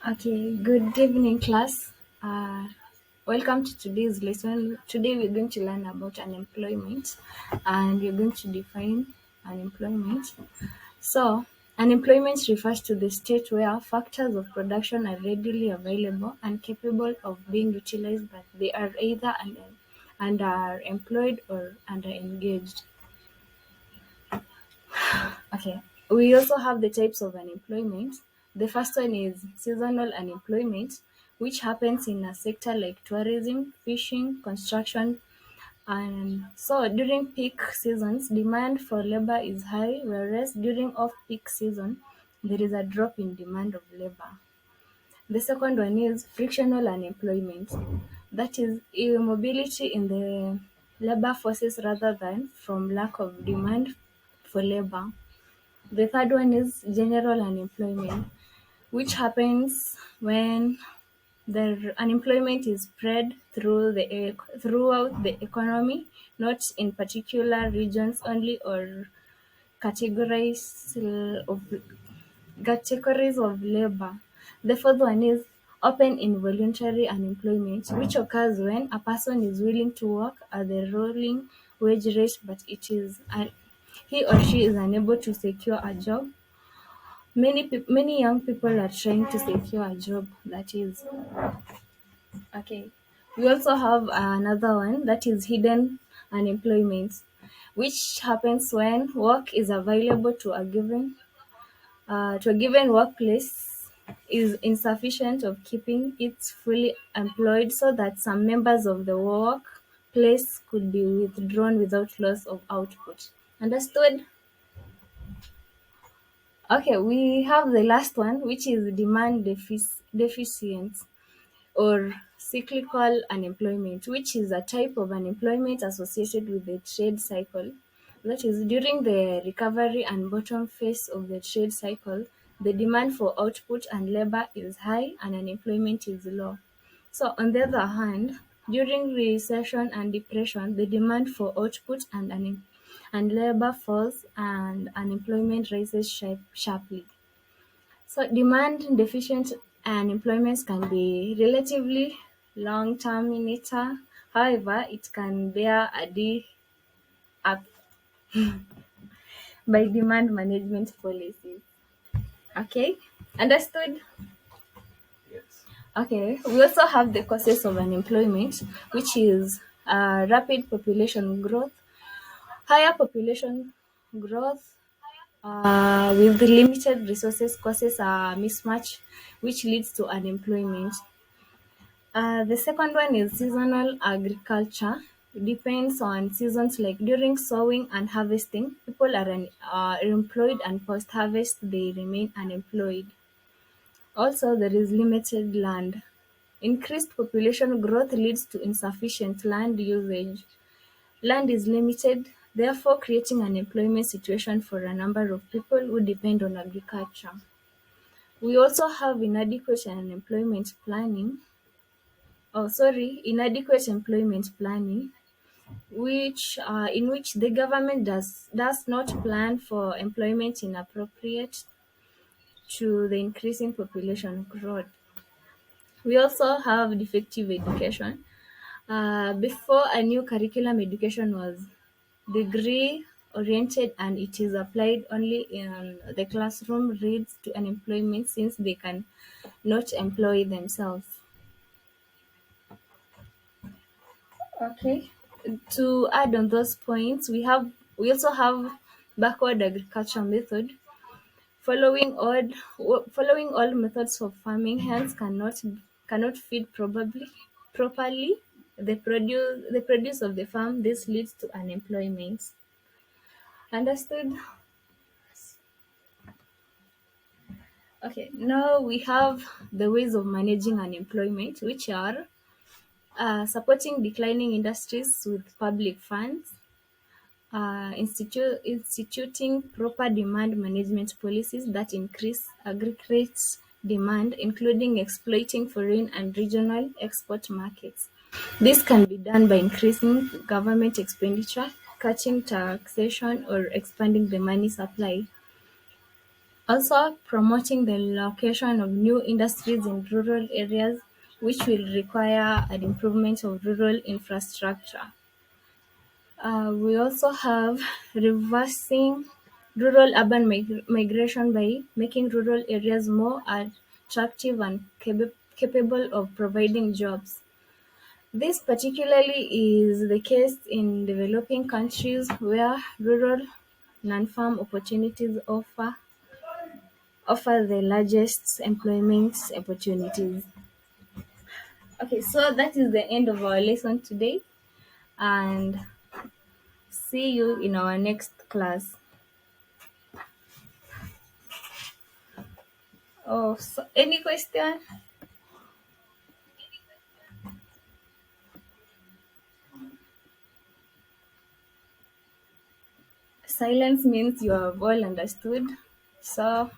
Okay, good evening, class. Uh, Welcome to today's lesson. Today we're going to learn about unemployment and we're going to define unemployment. So, unemployment refers to the state where factors of production are readily available and capable of being utilized, but they are either underemployed or underengaged. Okay. We also have the types of unemployment. The first one is seasonal unemployment, which happens in a sector like tourism, fishing, construction. And so during peak seasons, demand for labor is high, whereas during off peak season, there is a drop in demand of labor. The second one is frictional unemployment. That is immobility in the labor forces rather than from lack of demand for labor. The third one is general unemployment, which happens when the unemployment is spread throughout the economy, not in particular regions only or categories of categories of labor. The fourth one is open involuntary unemployment, which occurs when a person is willing to work at the rolling wage rate, but he or she is unable to secure a job. Many young people are trying to secure a job. That is okay. We also have another one that is hidden unemployment, which happens when work is available to a given workplace is insufficient of keeping it fully employed, so that some members of the workplace could be withdrawn without loss of output. Understood? Okay, we have the last one, which is deficient or cyclical unemployment, which is a type of unemployment associated with the trade cycle. That is, during the recovery and bottom phase of the trade cycle, the demand for output and labor is high and unemployment is low. So, on the other hand, during recession and depression, the demand for output and labor falls and unemployment rises sharply. So demand deficient unemployment can be relatively long-term in nature. However, it can bear a day up by demand management policies. Okay, understood? Okay, we also have the causes of unemployment, which is rapid population growth, higher population growth with limited resources causes a mismatch, which leads to unemployment. The second one is seasonal agriculture. It depends on seasons like during sowing and harvesting, people are employed and post harvest they remain unemployed. Also, there is limited land. Increased population growth leads to insufficient land usage. Land is limited, therefore creating an employment situation for a number of people who depend on agriculture. We also have inadequate employment planning, which in which the government does not plan for employment inappropriate to the increasing population growth. We also have defective education. Before, a new curriculum education was degree oriented and it is applied only in the classroom leads to unemployment since they can not employ themselves. Okay. To add on those points, we also have backward agriculture method. Following all methods of farming, hence cannot feed probably properly the produce of the farm. This leads to unemployment. Understood? Okay. Now we have the ways of managing unemployment, which are supporting declining industries with public funds, instituting proper demand management policies that increase aggregate demand, including exploiting foreign and regional export markets. This can be done by increasing government expenditure, cutting taxation, or expanding the money supply. Also, promoting the location of new industries in rural areas, which will require an improvement of rural infrastructure. We also have reversing rural urban migration by making rural areas more attractive and capable of providing jobs. This particularly is the case in developing countries where rural non-farm opportunities offer the largest employment opportunities. Okay, so that is the end of our lesson today, and see you in our next class. Oh, so any question? Silence means you have all understood. So